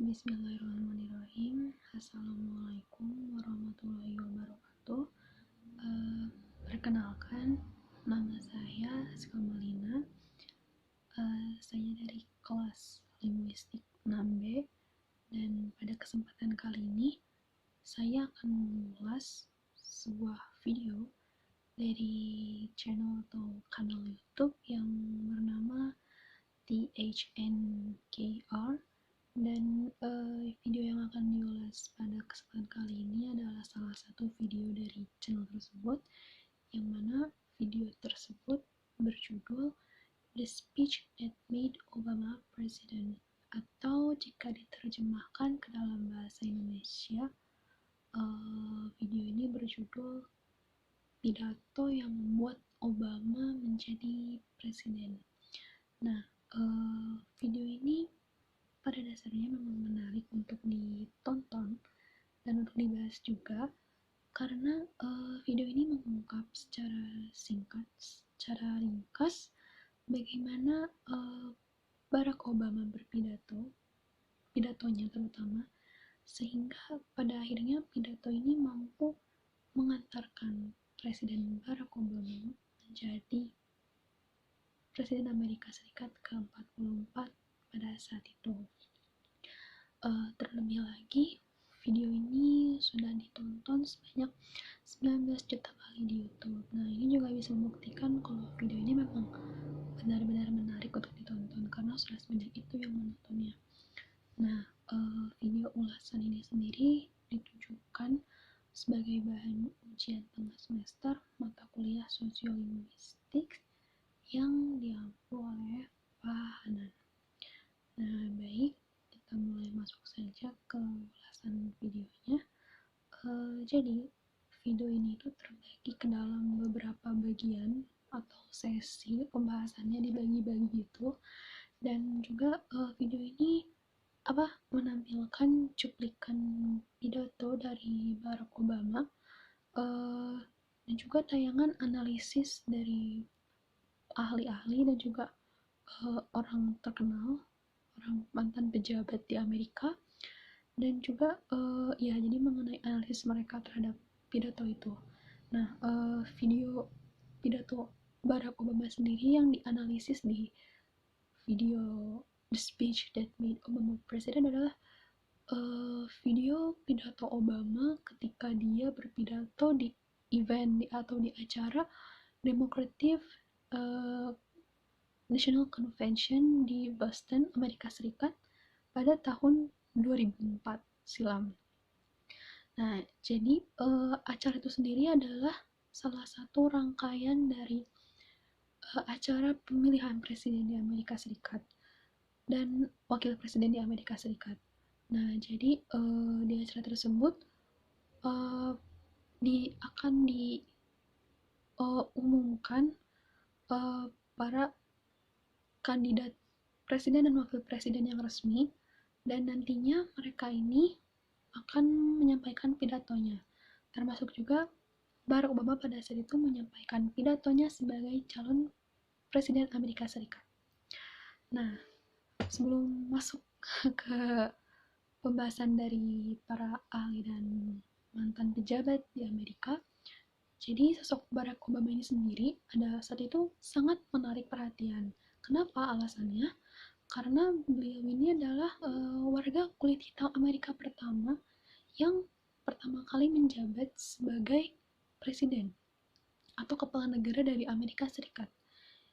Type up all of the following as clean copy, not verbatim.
Bismillahirrahmanirrahim. Assalamualaikum warahmatullahi wabarakatuh. Perkenalkan, nama saya Aska Malina. Saya dari kelas Linguistik 6B, dan pada kesempatan kali ini saya akan mengulas sebuah video dari channel atau kanal YouTube yang bernama THNKR. Dan video yang akan diulas pada kesempatan kali ini adalah salah satu video dari channel tersebut, yang mana video tersebut berjudul The Speech That Made Obama President, atau jika diterjemahkan ke dalam bahasa Indonesia, video ini berjudul Pidato yang Membuat Obama Menjadi Presiden. Nah, video ini pada dasarnya memang menarik untuk ditonton dan untuk dibahas juga, karena video ini mengungkap secara singkat, secara ringkas, bagaimana Barack Obama pidatonya terutama, sehingga pada akhirnya pidato ini mampu mengantarkan Presiden Barack Obama menjadi Presiden Amerika Serikat ke-44 pada saat itu. Terlebih lagi, video ini sudah ditonton sebanyak 19 juta kali di YouTube. Nah, ini juga bisa membuktikan kalau video ini memang benar-benar menarik untuk ditonton, karena sudah sebanyak itu yang menontonnya. Nah, video ulasan ini sendiri ditujukan sebagai bahan ujian tengah semester mata kuliah sosiolinguistik yang diampu oleh Pak Hanan. Nah, baik, kita mulai masuk saja ke ulasan videonya. Jadi, video ini itu terbagi ke dalam beberapa bagian atau sesi pembahasannya dibagi-bagi gitu, dan juga video ini menampilkan cuplikan pidato dari Barack Obama, dan juga tayangan analisis dari ahli-ahli dan juga orang terkenal, orang mantan pejabat di Amerika, dan juga jadi mengenai analisis mereka terhadap pidato itu. Nah, video pidato Barack Obama sendiri yang dianalisis di video The Speech That Made Obama President adalah video pidato Obama ketika dia berpidato di event atau di acara Democratic National Convention di Boston, Amerika Serikat pada tahun 2004 silam. Nah, jadi acara itu sendiri adalah salah satu rangkaian dari acara pemilihan presiden di Amerika Serikat dan wakil presiden di Amerika Serikat. Nah, jadi di acara tersebut akan diumumkan para kandidat presiden dan wakil presiden yang resmi, dan nantinya mereka ini akan menyampaikan pidatonya, termasuk juga Barack Obama pada saat itu menyampaikan pidatonya sebagai calon presiden Amerika Serikat. Nah, sebelum masuk ke pembahasan dari para ahli dan mantan pejabat di Amerika, jadi sosok Barack Obama ini sendiri pada saat itu sangat menarik perhatian. Kenapa alasannya? Karena beliau ini adalah warga kulit hitam Amerika pertama yang pertama kali menjabat sebagai presiden atau kepala negara dari Amerika Serikat,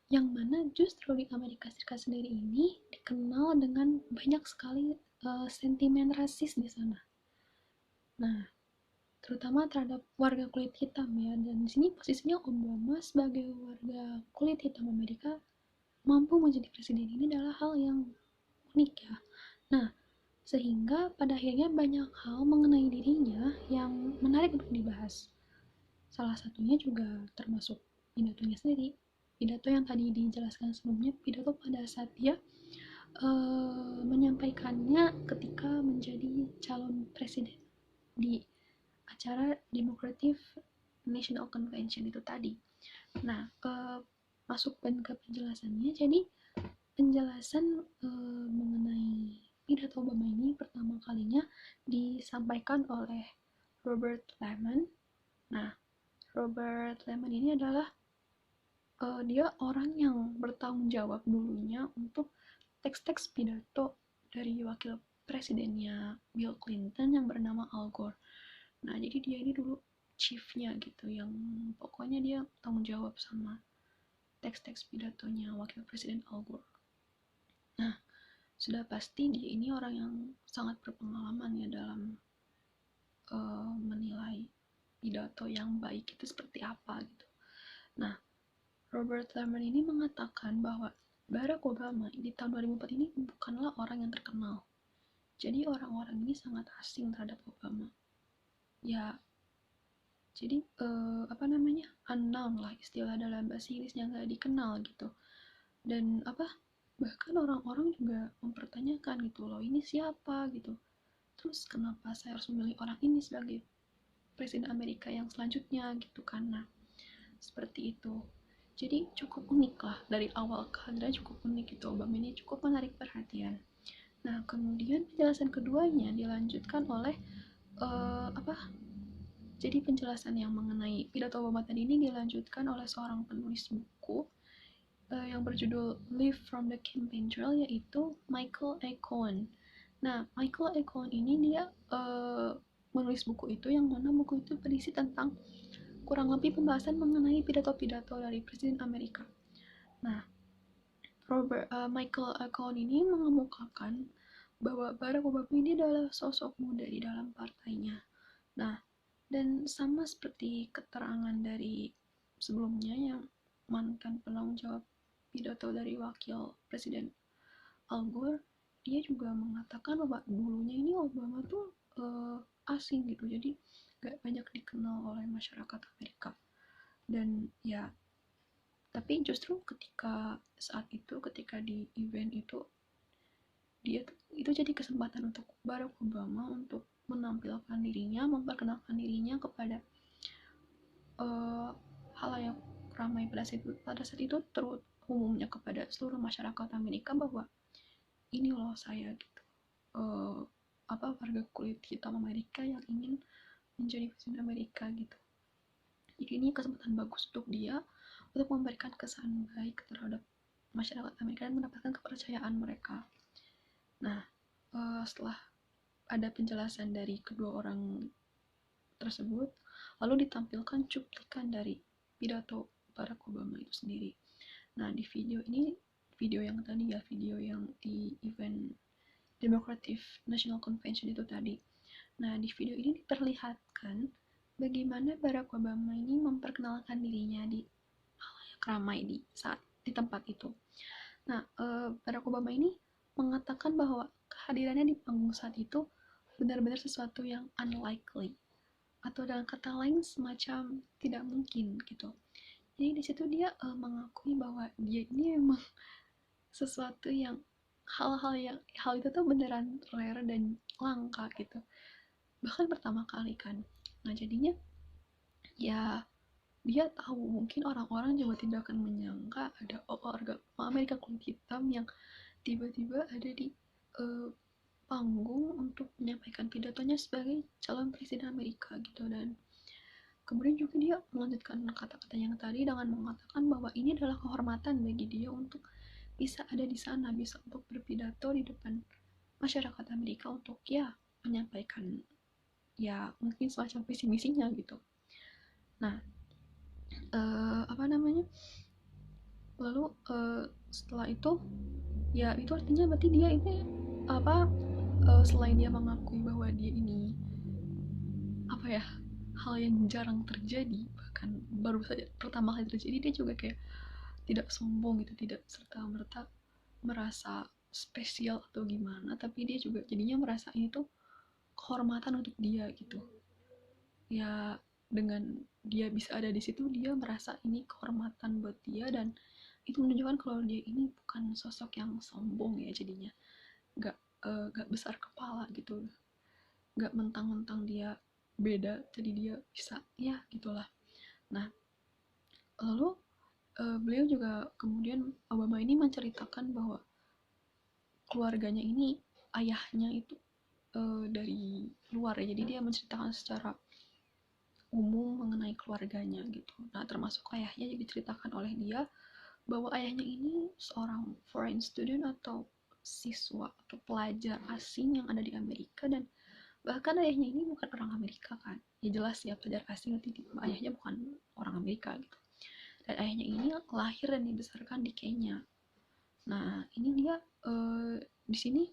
yang mana justru di Amerika Serikat sendiri ini dikenal dengan banyak sekali sentimen rasis di sana. Nah, terutama terhadap warga kulit hitam ya, dan di sini posisinya Obama sebagai warga kulit hitam Amerika mampu menjadi presiden ini adalah hal yang unik ya. Nah, sehingga pada akhirnya banyak hal mengenai dirinya yang menarik untuk dibahas. Salah satunya juga termasuk pidatonya sendiri. Pidato yang tadi dijelaskan sebelumnya, pidato pada saat dia menyampaikannya ketika menjadi calon presiden di acara Democratic National Convention itu tadi. Nah, masuk ke penjelasannya. Jadi penjelasan mengenai pidato Obama ini pertama kalinya disampaikan oleh Robert Lemon. Nah, Robert Lemon ini adalah dia orang yang bertanggung jawab dulunya untuk teks-teks pidato dari wakil presidennya Bill Clinton yang bernama Al Gore. Nah, jadi dia ini dulu chiefnya gitu, yang pokoknya dia tanggung jawab sama teks-teks pidatonya wakil presiden Al Gore. Nah, sudah pasti dia ini orang yang sangat berpengalaman ya dalam menilai pidato yang baik itu seperti apa gitu. Nah, Robert Lemon ini mengatakan bahwa Barack Obama di tahun 2004 ini bukanlah orang yang terkenal. Jadi orang-orang ini sangat asing terhadap Obama. Ya, jadi unknown lah istilah dalam bahasa Inggris yang nggak dikenal gitu. Dan bahkan orang-orang juga mempertanyakan gitu loh, ini siapa gitu. Terus kenapa saya harus memilih orang ini sebagai presiden Amerika yang selanjutnya gitu kan. Nah, seperti itu. Jadi cukup unik lah dari awal kadernya, cukup unik gitu. Obama ini cukup menarik perhatian. Nah, kemudian penjelasan keduanya dilanjutkan oleh jadi penjelasan yang mengenai pidato Obama tadi ini dilanjutkan oleh seorang penulis buku yang berjudul Live from the Campaign Trail, yaitu Michael A. Cohen. Nah, Michael A. Cohen ini dia menulis buku itu, yang mana buku itu berisi tentang kurang lebih pembahasan mengenai pidato-pidato dari Presiden Amerika. Nah, Michael A. Cohen ini mengemukakan bahwa Barack Obama ini adalah sosok muda di dalam partainya. Nah, dan sama seperti keterangan dari sebelumnya yang mantan penanggung jawab pidato dari wakil presiden Al Gore, dia juga mengatakan bahwa dulunya ini Obama tuh asing gitu, jadi gak banyak dikenal oleh masyarakat Amerika. Dan ya, tapi justru ketika di event itu, dia itu jadi kesempatan untuk Barack Obama untuk menampilkan dirinya, memperkenalkan dirinya kepada halayak ramai pada saat itu terus umumnya kepada seluruh masyarakat Amerika bahwa ini loh saya gitu, warga kulit hitam Amerika yang ingin menjadi presiden Amerika gitu. Jadi ini kesempatan bagus untuk dia untuk memberikan kesan baik terhadap masyarakat Amerika dan mendapatkan kepercayaan mereka. Nah, setelah ada penjelasan dari kedua orang tersebut, lalu ditampilkan cuplikan dari pidato Barack Obama itu sendiri. Nah, di video ini, video yang tadi ya, video yang di event Democratic National Convention itu tadi. Nah, di video ini diperlihatkan bagaimana Barack Obama ini memperkenalkan dirinya di halayak ramai di tempat itu. Nah, Barack Obama ini mengatakan bahwa kehadirannya di panggung saat itu benar-benar sesuatu yang unlikely, atau dalam kata lain semacam tidak mungkin gitu. Jadi di situ dia mengakui bahwa dia ini memang sesuatu yang hal itu tuh beneran rare dan langka gitu, bahkan pertama kali kan. Nah, jadinya ya dia tahu mungkin orang-orang juga tidak akan menyangka ada warga Amerika kulit hitam yang tiba-tiba ada di panggung untuk menyampaikan pidatonya sebagai calon presiden Amerika gitu. Dan kemudian juga dia melanjutkan kata-kata yang tadi dengan mengatakan bahwa ini adalah kehormatan bagi dia untuk bisa ada di sana, bisa untuk berpidato di depan masyarakat Amerika untuk ya menyampaikan ya mungkin semacam visi misinya gitu. Nah, lalu setelah itu ya itu artinya berarti dia ini selain dia mengakui bahwa dia ini hal yang jarang terjadi, bahkan baru saja pertama kali terjadi, dia juga kayak tidak sombong gitu, tidak serta-merta merasa spesial atau gimana, tapi dia juga jadinya merasa ini tuh kehormatan untuk dia gitu. Ya, dengan dia bisa ada di situ, dia merasa ini kehormatan buat dia, dan itu menunjukkan kalau dia ini bukan sosok yang sombong ya, jadinya gak besar kepala gitu, gak mentang-mentang dia beda jadi dia bisa ya gitulah. Nah, lalu beliau juga kemudian Obama ini menceritakan bahwa keluarganya ini ayahnya itu dari luar ya, jadi dia menceritakan secara umum mengenai keluarganya gitu. Nah, termasuk ayahnya yang diceritakan oleh dia bahwa ayahnya ini seorang foreign student atau siswa atau pelajar asing yang ada di Amerika, dan bahkan ayahnya ini bukan orang Amerika kan. Ya jelas ya, pelajar asing nanti ayahnya bukan orang Amerika gitu. Dan ayahnya ini lahir dan dibesarkan di Kenya. Nah, ini dia di sini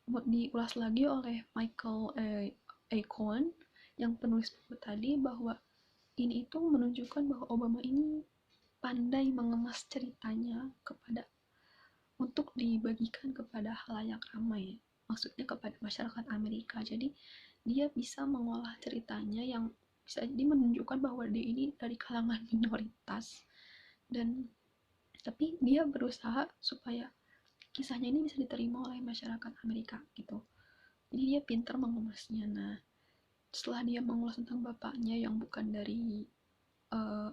diulas lagi oleh Michael A. Cohen yang penulis buku tadi, bahwa ini itu menunjukkan bahwa Obama ini pandai mengemas ceritanya untuk dibagikan kepada halayak ramai, maksudnya kepada masyarakat Amerika. Jadi dia bisa mengolah ceritanya yang bisa jadi menunjukkan bahwa dia ini dari kalangan minoritas, dan tapi dia berusaha supaya kisahnya ini bisa diterima oleh masyarakat Amerika gitu. Jadi dia pintar mengemasnya. Nah, setelah dia mengulas tentang bapaknya yang bukan dari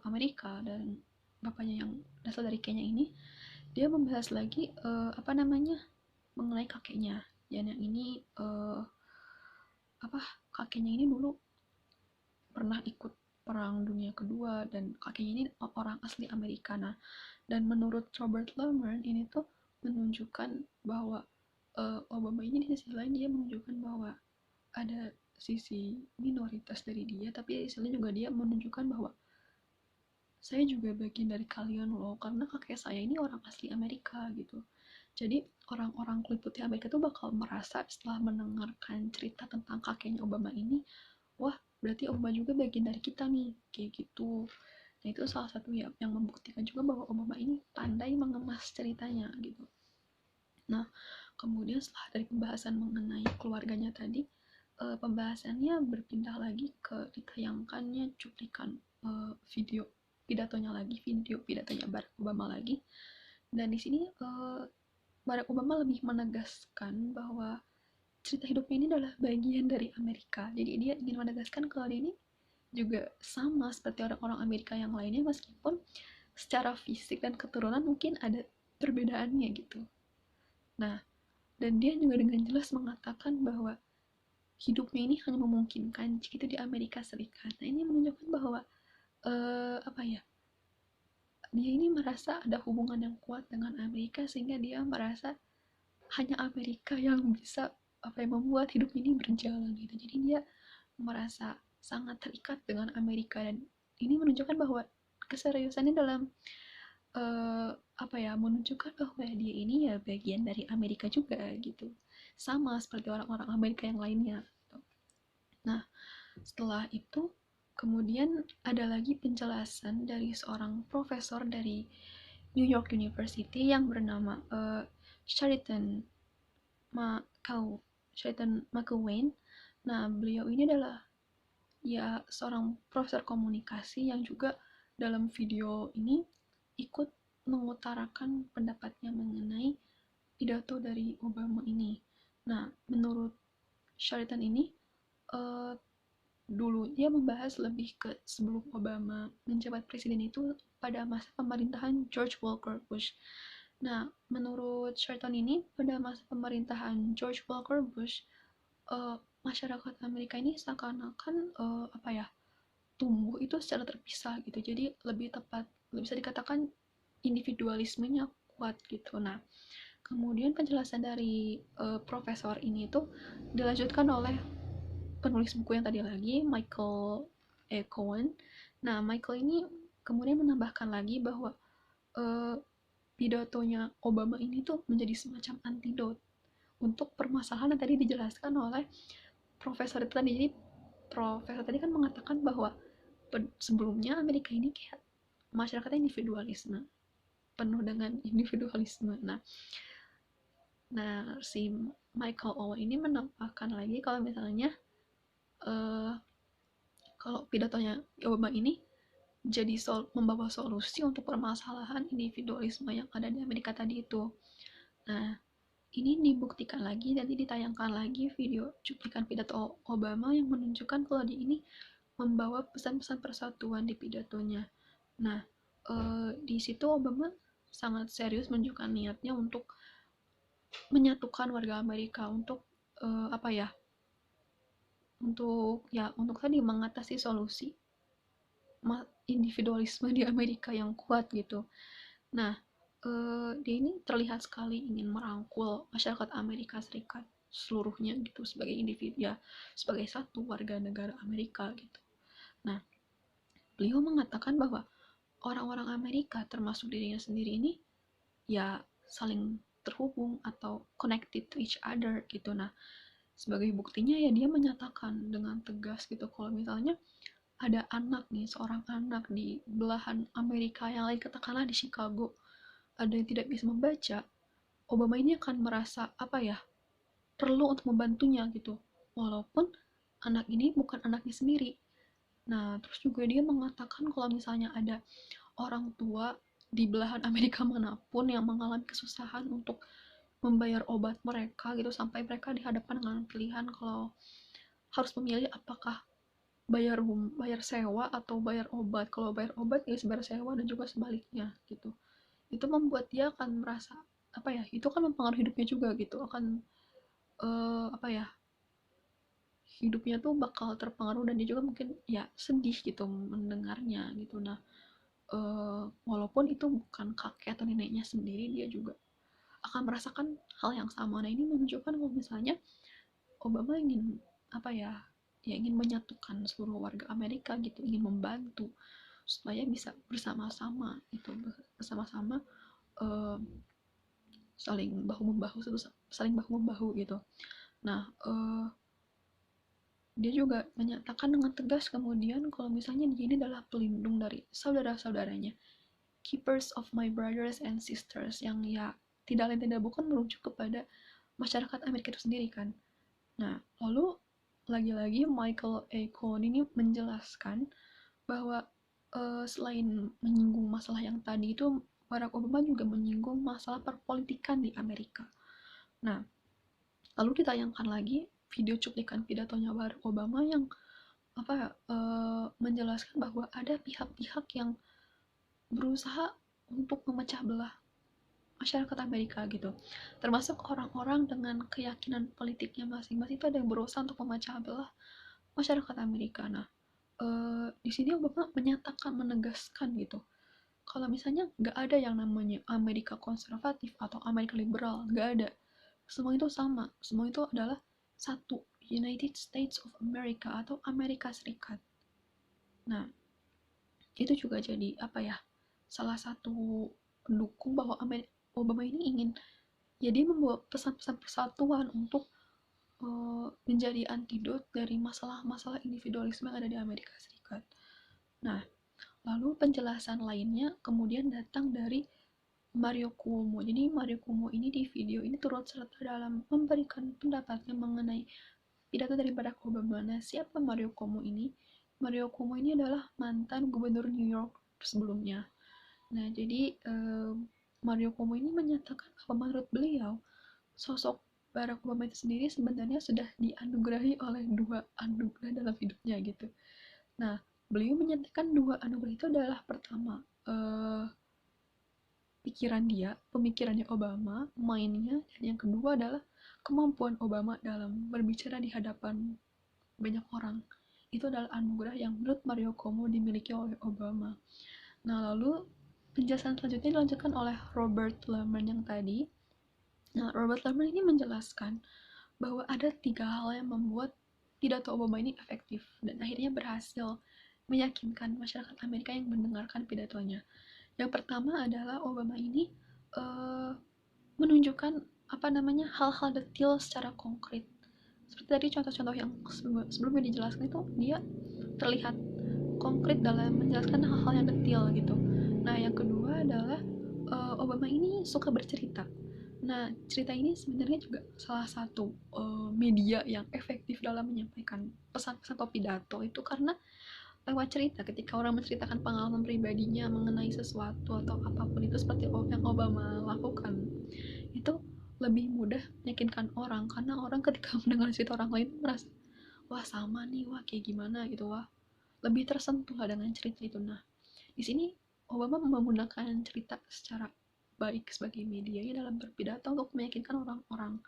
Amerika dan bapaknya yang berasal dari Kenya ini, dia membahas lagi mengenai kakeknya. Dan yang ini kakeknya ini dulu pernah ikut perang dunia kedua, dan kakeknya ini orang asli Amerika. Nah, dan menurut Robert Lerman ini tuh menunjukkan bahwa Obama ini di sisi lain dia menunjukkan bahwa ada sisi minoritas dari dia, tapi di sisi lain juga dia menunjukkan bahwa saya juga bagian dari kalian loh, karena kakek saya ini orang asli Amerika gitu. Jadi orang-orang kulit putih Amerika tuh bakal merasa setelah mendengarkan cerita tentang kakeknya Obama ini, wah berarti Obama juga bagian dari kita nih, kayak gitu. Nah, itu salah satu ya yang membuktikan juga bahwa Obama ini pandai mengemas ceritanya gitu. Nah, kemudian setelah dari pembahasan mengenai keluarganya tadi, pembahasannya berpindah lagi ke ditayangkannya cuplikan video pidatonya Barack Obama lagi. Dan di sini Barack Obama lebih menegaskan bahwa cerita hidupnya ini adalah bagian dari Amerika. Jadi dia ingin menegaskan kalau dia ini juga sama seperti orang-orang Amerika yang lainnya, meskipun secara fisik dan keturunan mungkin ada perbedaannya gitu. Nah, dan dia juga dengan jelas mengatakan bahwa hidupnya ini hanya memungkinkan jika di Amerika Serikat. Nah, ini menunjukkan bahwa dia ini merasa ada hubungan yang kuat dengan Amerika, sehingga dia merasa hanya Amerika yang bisa membuat hidup ini berjalan gitu. Jadi dia merasa sangat terikat dengan Amerika, dan ini menunjukkan bahwa keseriusannya dalam menunjukkan bahwa dia ini ya bagian dari Amerika juga gitu, sama seperti orang-orang Amerika yang lainnya gitu. Nah, setelah itu kemudian ada lagi penjelasan dari seorang profesor dari New York University yang bernama Sheraton McElwain. Nah, beliau ini adalah ya seorang profesor komunikasi yang juga dalam video ini ikut mengutarakan pendapatnya mengenai pidato dari Obama ini. Nah, menurut Sheraton ini dulu dia membahas lebih ke sebelum Obama menjabat presiden itu pada masa pemerintahan George Walker Bush. Nah, menurut Sheraton ini pada masa pemerintahan George Walker Bush, masyarakat Amerika ini seakan-akan tumbuh itu secara terpisah gitu. Jadi lebih bisa dikatakan individualismenya kuat gitu. Nah, kemudian penjelasan dari profesor ini tuh dilanjutkan oleh penulis buku yang tadi lagi, Michael A. Cohen. Nah, Michael ini kemudian menambahkan lagi bahwa pidatonya Obama ini tuh menjadi semacam antidot untuk permasalahan yang tadi dijelaskan oleh profesor itu tadi. Jadi profesor tadi kan mengatakan bahwa sebelumnya Amerika ini kayak masyarakatnya individualisme, penuh dengan individualisme. Nah si Michael Owen ini menambahkan lagi kalau misalnya kalau pidatonya Obama ini jadi membawa solusi untuk permasalahan individualisme yang ada di Amerika tadi itu. Nah, ini dibuktikan lagi, nanti ditayangkan lagi video cuplikan pidato Obama yang menunjukkan kalau dia ini membawa pesan-pesan persatuan di pidatonya. Nah, di situ Obama sangat serius menunjukkan niatnya untuk menyatukan warga Amerika untuk apa ya, untuk tadi mengatasi solusi individualisme di Amerika yang kuat gitu. Nah, dia ini terlihat sekali ingin merangkul masyarakat Amerika Serikat seluruhnya gitu sebagai individu ya, sebagai satu warga negara Amerika gitu. Nah, beliau mengatakan bahwa orang-orang Amerika termasuk dirinya sendiri ini ya saling terhubung atau connected to each other gitu. Nah, sebagai buktinya ya dia menyatakan dengan tegas gitu kalau misalnya ada anak nih, seorang anak di belahan Amerika yang lain, katakanlah di Chicago, ada yang tidak bisa membaca, Obama ini akan merasa apa ya, perlu untuk membantunya gitu, walaupun anak ini bukan anaknya sendiri. Nah, terus juga dia mengatakan kalau misalnya ada orang tua di belahan Amerika manapun yang mengalami kesusahan untuk membayar obat mereka gitu, sampai mereka dihadapkan dengan pilihan kalau harus memilih apakah bayar sewa atau bayar obat. Kalau bayar obat ya bayar sewa dan juga sebaliknya gitu. Itu membuat dia akan merasa apa ya, itu kan mempengaruhi hidupnya juga gitu, akan apa ya, hidupnya tuh bakal terpengaruh dan dia juga mungkin ya sedih gitu mendengarnya gitu. Nah, walaupun itu bukan kakek atau neneknya sendiri, dia juga akan merasakan hal yang sama. Nah, ini menunjukkan kalau misalnya Obama ingin apa ya, ya ingin menyatukan seluruh warga Amerika gitu, ingin membantu supaya bisa bersama-sama itu, bersama-sama uh, saling bahu membahu, saling bahu membahu gitu. Nah, dia juga menyatakan dengan tegas kemudian kalau misalnya dia ini adalah pelindung dari saudara-saudaranya, keepers of my brothers and sisters, yang ya tidak lain tidak bukan merujuk kepada masyarakat Amerika itu sendiri kan. Nah, lalu lagi-lagi Michael A. Cohen ini menjelaskan bahwa selain menyinggung masalah yang tadi itu, Barack Obama juga menyinggung masalah perpolitikan di Amerika. Nah, lalu ditayangkan lagi video cuplikan pidatonya Barack Obama yang menjelaskan bahwa ada pihak-pihak yang berusaha untuk memecah belah masyarakat Amerika gitu, termasuk orang-orang dengan keyakinan politiknya masing-masing itu ada yang berusaha untuk memecah belah masyarakat Amerika. Nah, di sini Obama menyatakan, menegaskan gitu, kalau misalnya nggak ada yang namanya Amerika konservatif atau Amerika liberal, nggak ada. Semua itu sama, semua itu adalah satu, United States of America atau Amerika Serikat. Nah, itu juga jadi apa ya, salah satu pendukung bahwa Obama ini ingin jadi membawa pesan-pesan persatuan untuk menjadi antidot dari masalah-masalah individualisme yang ada di Amerika Serikat. Nah, lalu penjelasan lainnya kemudian datang dari Mario Cuomo. Jadi Mario Cuomo ini di video ini turut serta dalam memberikan pendapatnya mengenai pidato dari Barack Obama. Nah, siapa Mario Cuomo ini? Mario Cuomo ini adalah mantan gubernur New York sebelumnya. Nah, jadi Mario Cuomo ini menyatakan bahwa menurut beliau sosok Barack Obama itu sendiri sebenarnya sudah dianugerahi oleh dua anugerah dalam hidupnya gitu. Nah, beliau menyatakan dua anugerah itu adalah pertama, pikiran dia, pemikirannya Obama, mainnya, dan yang kedua adalah kemampuan Obama dalam berbicara di hadapan banyak orang. Itu adalah anugerah yang menurut Mario Cuomo dimiliki oleh Obama. Nah, lalu penjelasan selanjutnya dilanjutkan oleh Robert Lerman yang tadi. Nah, Robert Lerman ini menjelaskan bahwa ada 3 hal yang membuat pidato Obama ini efektif dan akhirnya berhasil meyakinkan masyarakat Amerika yang mendengarkan pidatonya. Yang pertama adalah Obama ini uh, menunjukkan hal-hal detail secara konkret. Seperti tadi contoh-contoh yang sebelumnya dijelaskan itu, dia terlihat konkret dalam menjelaskan hal-hal yang detail gitu. Nah, yang kedua adalah Obama ini suka bercerita. Nah, cerita ini sebenarnya juga salah satu media yang efektif dalam menyampaikan pesan-pesan atau pidato itu, karena lewat cerita, ketika orang menceritakan pengalaman pribadinya mengenai sesuatu atau apapun itu seperti yang Obama lakukan, itu lebih mudah meyakinkan orang, karena orang ketika mendengar cerita orang lain merasa wah sama nih, wah kayak gimana gitu, wah lebih tersentuh lah dengan cerita itu. Nah, di sini Obama menggunakan cerita secara baik sebagai medianya dalam berpidato untuk meyakinkan orang-orang.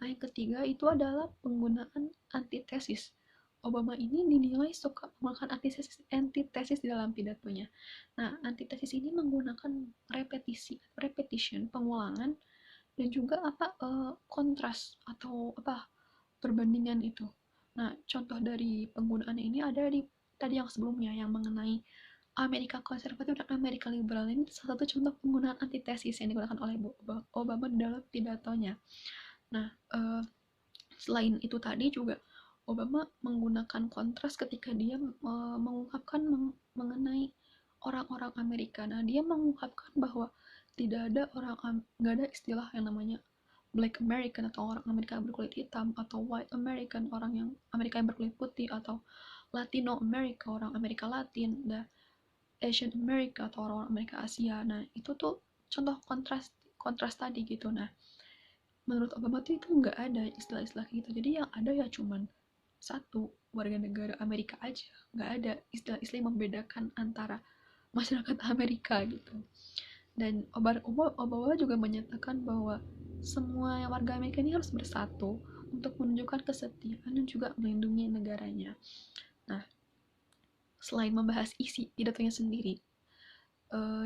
Nah, yang ketiga itu adalah penggunaan antitesis. Obama ini dinilai suka menggunakan antitesis di dalam pidatonya. Nah, antitesis ini menggunakan repetition, pengulangan, dan juga kontras atau perbandingan itu. Nah, contoh dari penggunaannya ini ada di tadi yang sebelumnya yang mengenai Amerika konservatif dan Amerika liberal. Ini salah satu contoh penggunaan antitesis yang digunakan oleh Obama dalam pidatonya. Nah, selain itu tadi juga Obama menggunakan kontras ketika dia mengungkapkan mengenai orang-orang Amerika. Nah, dia mengungkapkan bahwa tidak ada nggak ada istilah yang namanya Black American atau orang Amerika berkulit hitam, atau White American orang yang Amerika yang berkulit putih, atau Latino America orang Amerika Latin, dan Asian America atau orang Amerika Asia. Nah, itu tuh contoh kontras tadi gitu. Nah, menurut Obama tuh itu nggak ada istilah-istilah gitu. Jadi yang ada ya cuman satu, warga negara Amerika aja. Nggak ada istilah-istilah yang membedakan antara masyarakat Amerika gitu. Dan Obama juga menyatakan bahwa semua warga Amerika ini harus bersatu untuk menunjukkan kesetiaan dan juga melindungi negaranya. Nah, selain membahas isi pidatonya sendiri,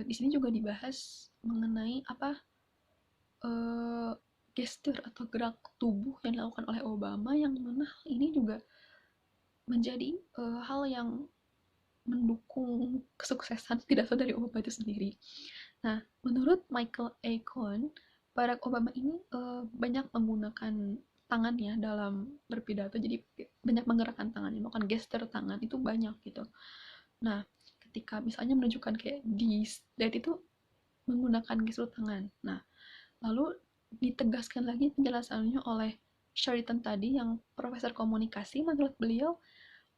di sini juga dibahas mengenai gestur atau gerak tubuh yang dilakukan oleh Obama, yang mana ini juga menjadi hal yang mendukung kesuksesan pidato dari Obama itu sendiri. Nah, menurut Michael A. Cohen, Barack Obama ini banyak menggunakan tangannya dalam berpidato, jadi banyak menggerakkan tangannya, melakukan gestur tangan itu banyak gitu. Nah, ketika misalnya menunjukkan kayak this, that itu menggunakan gestur tangan. Nah, lalu ditegaskan lagi penjelasannya oleh Sheridan tadi yang profesor komunikasi. Menurut beliau,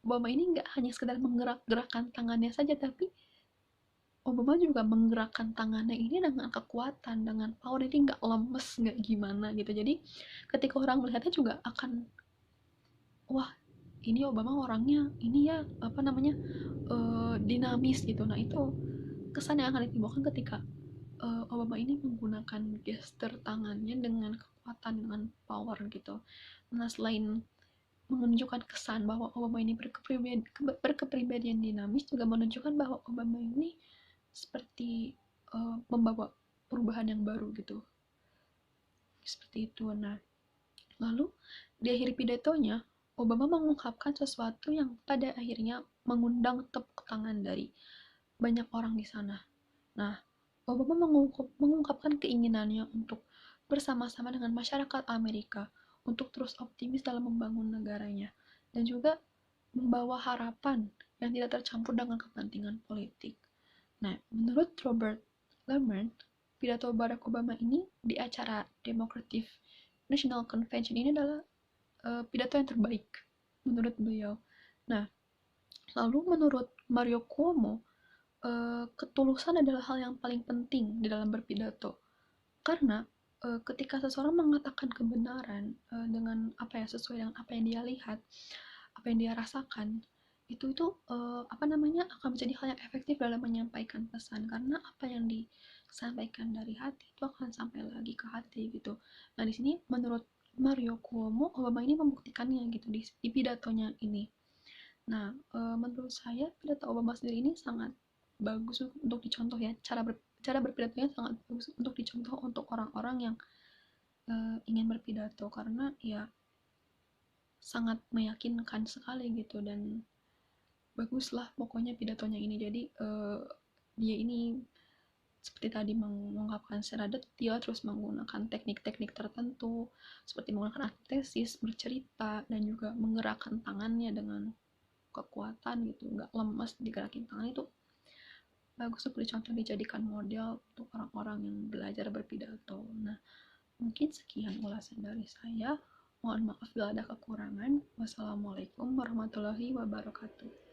Obama ini nggak hanya sekedar menggerakkan tangannya saja, tapi Obama juga menggerakkan tangannya ini dengan kekuatan, dengan power, jadi nggak lemes, nggak gimana gitu. Jadi ketika orang melihatnya juga akan, wah ini Obama orangnya ini ya dinamis gitu. Nah, itu kesan yang akan ditimbulkan ketika Obama ini menggunakan gestur tangannya dengan kekuatan, dengan power gitu. Nah, selain menunjukkan kesan bahwa Obama ini berkepribadian dinamis, juga menunjukkan bahwa Obama ini seperti membawa perubahan yang baru gitu, seperti itu. Nah, lalu di akhir pidatonya Obama mengungkapkan sesuatu yang pada akhirnya mengundang tepuk tangan dari banyak orang di sana. Nah, Obama mengungkapkan keinginannya untuk bersama-sama dengan masyarakat Amerika untuk terus optimis dalam membangun negaranya, dan juga membawa harapan yang tidak tercampur dengan kepentingan politik. Nah, menurut Robert Lerman, pidato Barack Obama ini di acara Democratic National Convention ini adalah pidato yang terbaik menurut beliau. Nah, lalu menurut Mario Cuomo, ketulusan adalah hal yang paling penting di dalam berpidato. Karena ketika seseorang mengatakan kebenaran dengan sesuai dengan apa yang dia lihat, apa yang dia rasakan, itu akan menjadi hal yang efektif dalam menyampaikan pesan, karena apa yang disampaikan dari hati itu akan sampai lagi ke hati gitu. Nah, di sini menurut Mario Cuomo, Obama ini membuktikannya gitu di pidatonya ini. Nah, menurut saya pidato Obama sendiri ini sangat bagus untuk dicontoh ya. Cara berpidatonya sangat bagus untuk dicontoh untuk orang-orang yang ingin berpidato, karena ya sangat meyakinkan sekali gitu, dan baguslah pokoknya pidatonya ini. Jadi dia ini seperti tadi mengungkapkan secara detail, terus menggunakan teknik-teknik tertentu seperti menggunakan antitesis, bercerita, dan juga menggerakkan tangannya dengan kekuatan gitu, nggak lemas digerakin tangan. Itu bagus untuk dicontoh, dijadikan model untuk orang-orang yang belajar berpidato. Nah, mungkin sekian ulasan dari saya. Mohon maaf bila ada kekurangan. Wassalamualaikum warahmatullahi wabarakatuh.